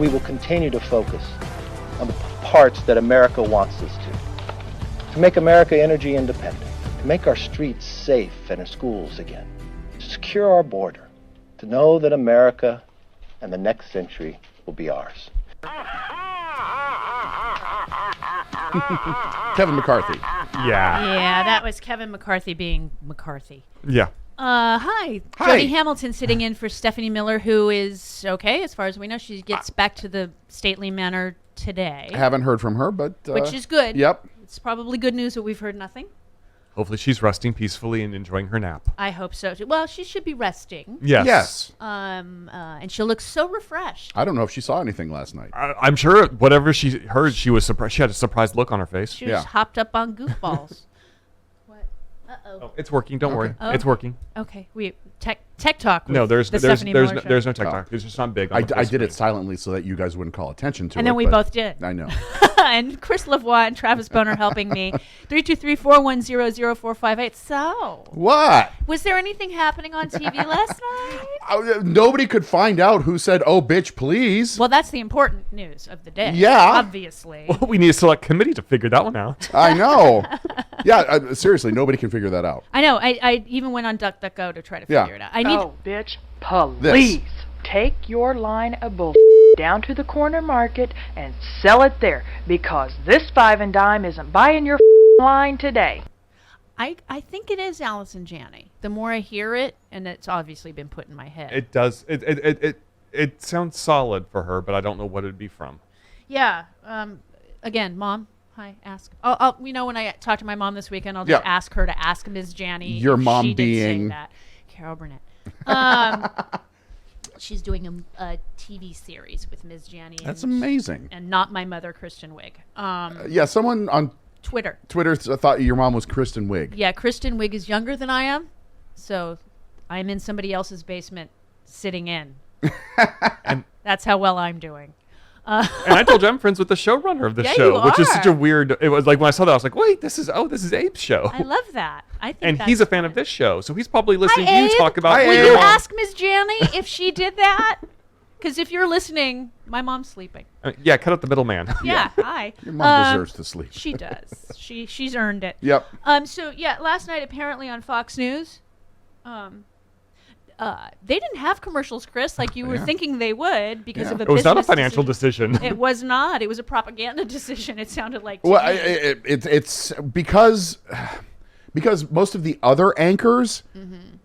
We will continue to focus on the parts that America wants us to make America energy independent, to make our streets safe and our schools again, to secure our border, to know that America and the next century will be ours. Kevin McCarthy. Yeah, that was Kevin McCarthy being McCarthy. Yeah. Hi. Jody Hamilton sitting in for Stephanie Miller, who is okay as far as we know. She gets back to the stately manor today. I haven't heard from her, but... which is good. Yep. It's probably good news that we've heard nothing. Hopefully she's resting peacefully and enjoying her nap. I hope so. Well, she should be resting. Yes. And she'll look so refreshed. I don't know if she saw anything last night. I'm sure whatever she heard, she was surprised. She had a surprised look on her face. She was hopped up on goofballs. What? Uh-oh. Oh, it's working. Don't worry. Oh. It's working. Okay. We tech talk. No, there's no tech Oh. talk. It's just not big. I did it silently so that you guys wouldn't call attention to it. And then we both did. I know. And Chris Lavoie and Travis Boner helping me. 323-410-0458. So. What? Was there anything happening on TV last night? Nobody could find out who said, "Oh, bitch, please." Well, that's the important news of the day. Yeah. Obviously. Well, we need a select committee to figure that one out. I know. Yeah, seriously, nobody can figure that out. I know. I even went on DuckDuckGo to try to figure it out. Bitch, please take your line of bull down to the corner market and sell it there, because this five and dime isn't buying your line today. I think it is Allison Janney. The more I hear it, and it's obviously been put in my head. It does. It sounds solid for her, but I don't know what it'd be from. Yeah. Again, Mom. Hi. Ask. I'll when I talk to my mom this weekend, I'll just ask her to ask Ms. Janney. Your mom she being did say that. Carol Burnett. She's doing a TV series with Ms. Janney. That's amazing. And not my mother, Kristen Wiig. Someone on Twitter thought your mom was Kristen Wiig. Yeah, Kristen Wiig is younger than I am, so I'm in somebody else's basement sitting in. And that's how well I'm doing. And I told you I'm friends with the showrunner of the show, which is such a weird. It was like when I saw that, I was like, "Wait, this is Abe's show." I love that. I think, and he's a fan of this show, so he's probably listening to you talk about. Will you ask Ms. Janney if she did that? Because if you're listening, my mom's sleeping. Yeah, cut out the middleman. Yeah, hi. Your mom deserves to sleep. She does. She's earned it. Yep. So yeah, last night apparently on Fox News, they didn't have commercials, Chris, like you were thinking they would because of a business It was not a financial decision. It was not. It was a propaganda decision. It sounded like. Well, it's because most of the other anchors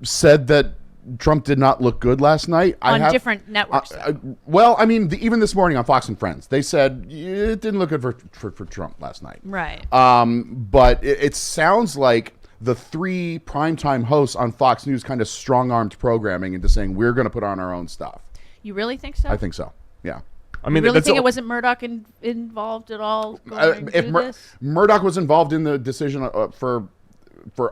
said that Trump did not look good last night. On different networks. Well, I mean, even this morning on Fox and Friends, they said it didn't look good for Trump last night. Right. But it sounds like the three primetime hosts on Fox News kind of strong-armed programming into saying we're going to put on our own stuff. You really think so? I think so. Yeah. I mean, you really think it wasn't Murdoch involved at all? If Murdoch was involved in the decision for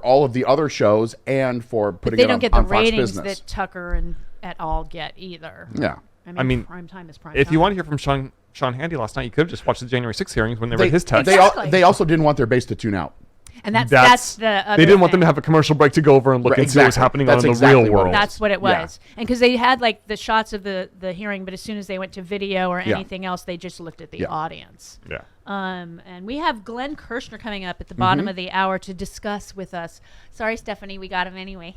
all of the other shows and for putting it on Fox Business. They don't get the ratings that Tucker and et al. Get either. Yeah. I mean prime time is prime time. If you want to hear from Sean Hannity last night, you could have just watched the January 6th hearings when they read his text. They also didn't want their base to tune out. And that's the other they didn't want thing. them to have a commercial break to go over and look and see what was happening on the real world. That's what it was. And because they had like the shots of the hearing, but as soon as they went to video or anything else, they just looked at the audience. Yeah. And we have Glenn Kirshner coming up at the bottom of the hour to discuss with us. Sorry, Stephanie, we got him anyway.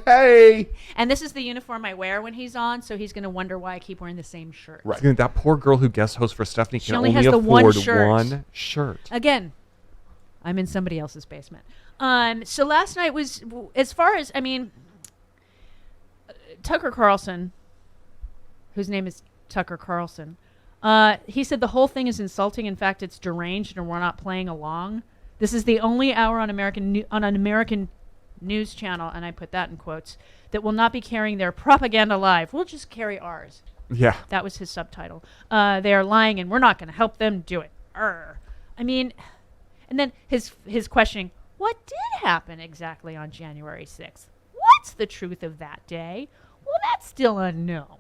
Hey. And this is the uniform I wear when he's on, so he's going to wonder why I keep wearing the same shirt. Right. That poor girl who guest hosts for Stephanie can only has afford one shirt. one shirt. Again, I'm in somebody else's basement. So last night was, as far as, Tucker Carlson, whose name is Tucker Carlson, he said the whole thing is insulting. In fact, it's deranged and we're not playing along. This is the only hour on an American news channel, and I put that in quotes, that will not be carrying their propaganda live. We'll just carry ours. Yeah. That was his subtitle. They are lying and we're not going to help them do it. And then his questioning, what did happen exactly on January 6th? What's the truth of that day? Well, that's still unknown.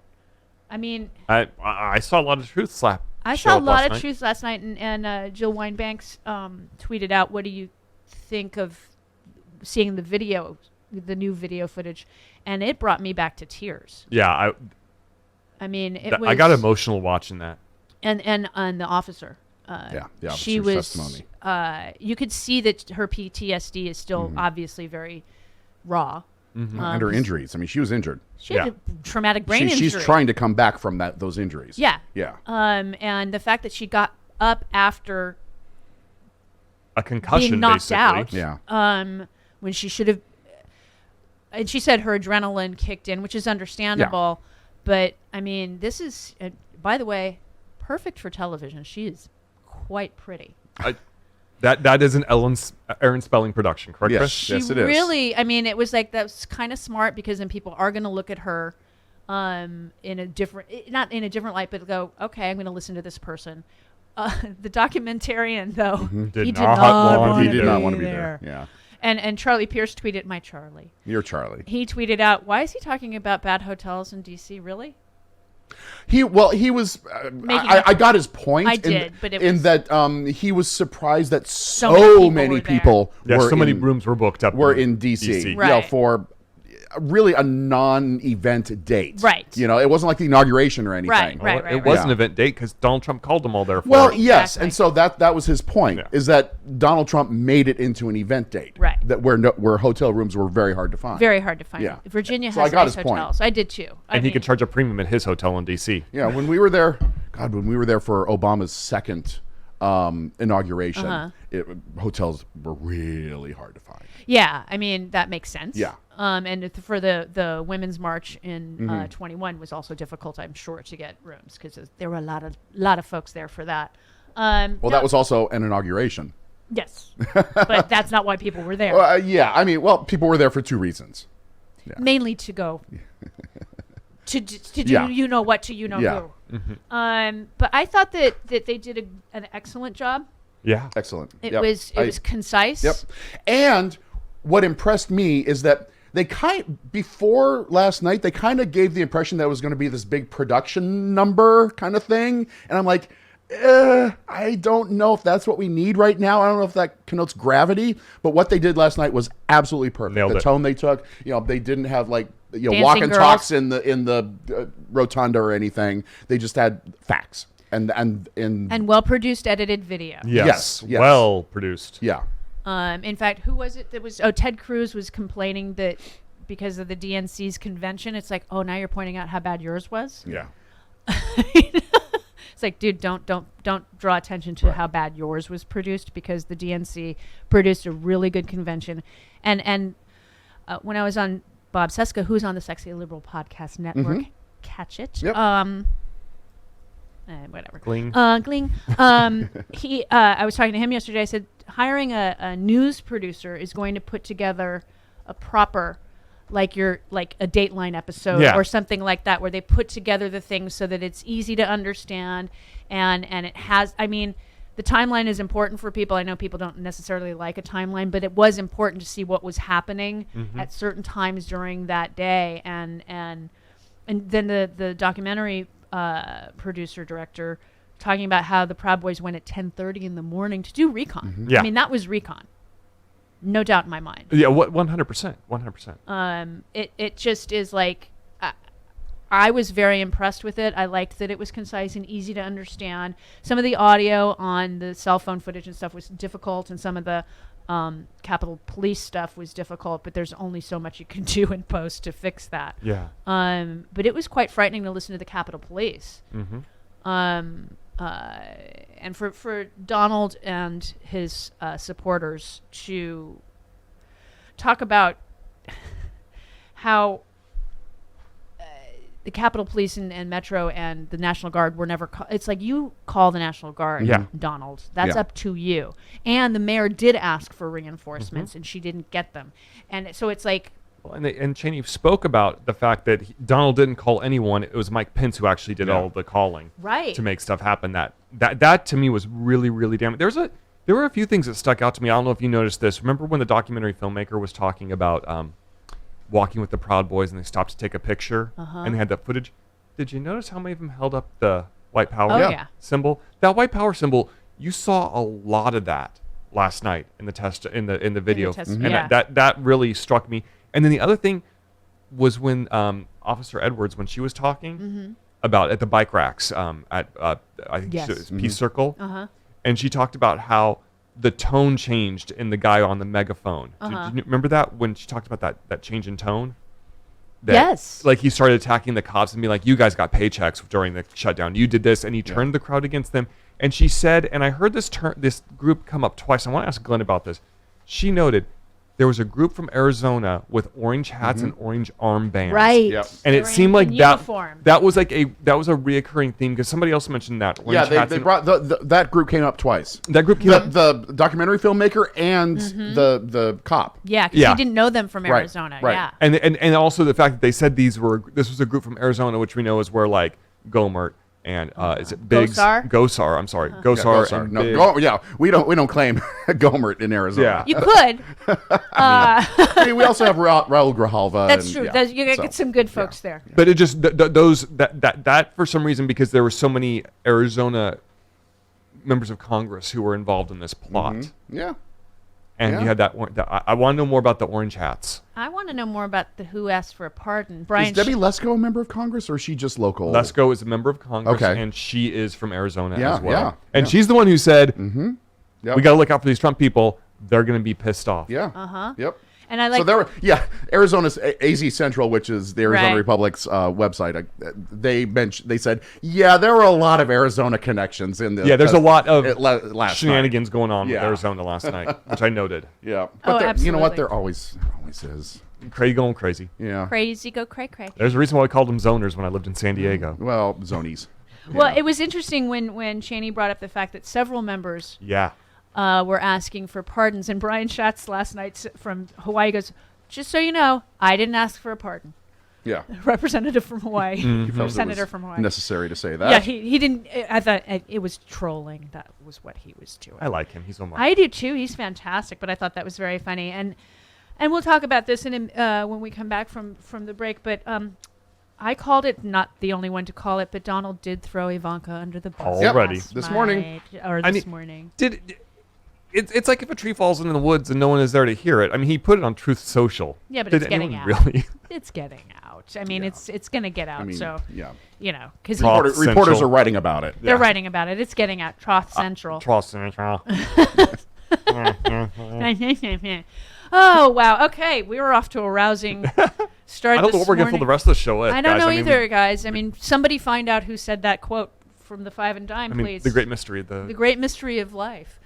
I saw a lot of truth I saw a lot of truth last night, and Jill Wine-Banks tweeted out, what do you think of seeing the new video footage? And it brought me back to tears. Yeah, I mean, it was. I got emotional watching that. And the officer. The officer's she was. testimony. You could see that her PTSD is still obviously very raw. And her injuries. I mean, she was injured. She had a traumatic brain injury. She's trying to come back from those injuries. Yeah. Yeah. And the fact that she got up after a concussion, being knocked basically. out. Yeah. When she should have. And she said her adrenaline kicked in, which is understandable. Yeah. But I mean, this is, by the way, perfect for television. She is quite pretty. That is an Aaron Spelling production, correct, Chris? Yes, it is. Really, I mean, it was like, that was kind of smart, because then people are going to look at her in a different, not in a different light, but go, okay, I'm going to listen to this person. The documentarian, though, he did not want to be there. Yeah. And Charlie Pierce tweeted, my Charlie. You're Charlie. He tweeted out, why is he talking about bad hotels in D.C., really? He was. I got his point. I did, but it was, in that he was surprised that so many people were so many rooms were booked up. Were in DC. Right. You know, for really a non-event date. Right. You know, it wasn't like the inauguration or anything. Right. It was an event date because Donald Trump called them all there for Well, it. yes, Exactly. and so that was his point, is that Donald Trump made it into an event date. Right. That where hotel rooms were very hard to find. very hard to find. Yeah. Virginia So I has got nice his point. hotels. I did too. And he could charge a premium at his hotel in D.C. Yeah, when we were there for Obama's second inauguration, hotels were really hard to find. Yeah, I mean, that makes sense. Yeah. And for the Women's March in 21 was also difficult, I'm sure, to get rooms, because there were a lot of folks there for that. That was also an inauguration. Yes, but that's not why people were there. I mean, people were there for two reasons. Yeah. Mainly to go to do you know what to who. But I thought that they did an excellent job. Yeah, excellent. It was concise. Yep. And what impressed me is that before last night, they kind of gave the impression that it was going to be this big production number kind of thing, and I'm like, I don't know if that's what we need right now. I don't know if that connotes gravity, but what they did last night was absolutely perfect. Nailed it. Tone they took, they didn't have walk and girls. talks in the rotunda or anything. They just had facts and well produced, edited video. Yes. Well produced. Yeah. In fact, who was it that was? Oh, Ted Cruz was complaining that because of the DNC's convention, it's like, oh, now you're pointing out how bad yours was. Yeah. It's like, dude, don't draw attention to how bad yours was produced, because the DNC produced a really good convention. And when I was on Bob Seska, who's on the Sexy Liberal Podcast Network, catch it. Yep. Whatever. Gling. Gling. I was talking to him yesterday. I said, hiring a news producer is going to put together a proper, like a Dateline episode or something like that, where they put together the things so that it's easy to understand, and it has, I mean, the timeline is important for people. I know people don't necessarily like a timeline, but it was important to see what was happening at certain times during that day, and then the documentary producer director talking about how the Proud Boys went at 10:30 in the morning to do recon. Yeah. I mean, that was recon. No doubt in my mind. Yeah, 100%. 100%. It just is like, I was very impressed with it. I liked that it was concise and easy to understand. Some of the audio on the cell phone footage and stuff was difficult, and some of the Capitol Police stuff was difficult, but there's only so much you can do in post to fix that. Yeah. But it was quite frightening to listen to the Capitol Police. And for Donald and his supporters to talk about how the Capitol Police and Metro and the National Guard were never it's like, you call the National Guard, Donald. That's up to you. And the mayor did ask for reinforcements, and she didn't get them. And so it's like... And Cheney spoke about the fact that Donald didn't call anyone. It was Mike Pence who actually did all the calling to make stuff happen. That to me was really, really damning. There were a few things that stuck out to me. I don't know if you noticed this. Remember when the documentary filmmaker was talking about walking with the Proud Boys, and they stopped to take a picture, and they had that footage? Did you notice how many of them held up the white power symbol? That white power symbol, you saw a lot of that last night in the in the video, and that really struck me. And then the other thing was when Officer Edwards, when she was talking, about at the bike racks at I think Yes. it was Peace Circle, Uh-huh. and she talked about how the tone changed in the guy on the megaphone. Do you remember that when she talked about that change in tone? That, Yes. Like he started attacking the cops and be like, "You guys got paychecks during the shutdown. You did this," and he turned the crowd against them. And she said, and I heard this group come up twice. I want to ask Glenn about this. She noted there was a group from Arizona with orange hats and orange armbands. Right. Yep. And They it were seemed in like uniform. that was like a reoccurring theme because somebody else mentioned that. Yeah, Orange hats they and- brought that group came up twice. that group came up. The documentary filmmaker and the cop. Yeah, because Yeah. he didn't know them from Right, Arizona. right. Yeah. And also the fact that they said this was a group from Arizona, which we know is where like Gomert and is it Biggs? Gosar. I'm sorry, Gosar. Gosar. And No, Big- we don't claim Gomert in Arizona. Yeah. You could. I mean, we also have Raul Grijalva. That's and, true. yeah, You gotta get some good folks there. But it just that for some reason, because there were so many Arizona members of Congress who were involved in this plot, Yeah. and Yeah. you had that. I want to know more about the orange hats. I want to know more about the who asked for a pardon. Brian. Is Debbie Lesko a member of Congress, or is she just local? Lesko is a member of Congress, Okay. and she is from Arizona Yeah, as well. yeah, And yeah. she's the one who said, Yep. "We got to look out for these Trump people. They're going to be pissed off." Yeah. Yep. And I like. So there were, Arizona's AZ Central, which is the Arizona Right. Republic's website. They said, there were a lot of Arizona connections in the. Yeah, there's a lot of last shenanigans going on with Yeah. Arizona last night, which I noted. night. Yeah, Oh, but you know what? absolutely. There always is. Crazy going crazy. Yeah. Crazy, go cray cray. There's a reason why we called them zoners when I lived in San Diego. Well, zonies. Well, it was interesting when Cheney brought up the fact that several members Yeah. were asking for pardons, and Brian Schatz last night from Hawaii goes, "Just so you know, I didn't ask for a pardon." Yeah. Representative from Hawaii, He felt it senator was from Hawaii. necessary to say that. Yeah, he didn't. I thought it was trolling. That was what he was doing. I like him. He's so much. I do too. He's fantastic, but I thought that was very funny, and we'll talk about this when we come back from the break. But I called it, not the only one to call it, but Donald did throw Ivanka under the bus Already. last This morning. night, or I this mean, morning. It's like if a tree falls in the woods and no one is there to hear it. I mean, he put it on Truth Social. Yeah, but Did it's getting anyone out. really? It's getting out. I mean, it's going to get out. I mean, so yeah. Because Troth Reporters Central. are writing about it. they're writing about it. It's getting out. Troth Central. Trust Central. Oh wow. Okay, we were off to a rousing start. I don't know this what we're going to fill morning. the rest of the show with. I don't guys. know I mean, either, guys. I mean, somebody find out who said that quote from the Five and Dime, I mean, please. the great mystery. The great mystery of life.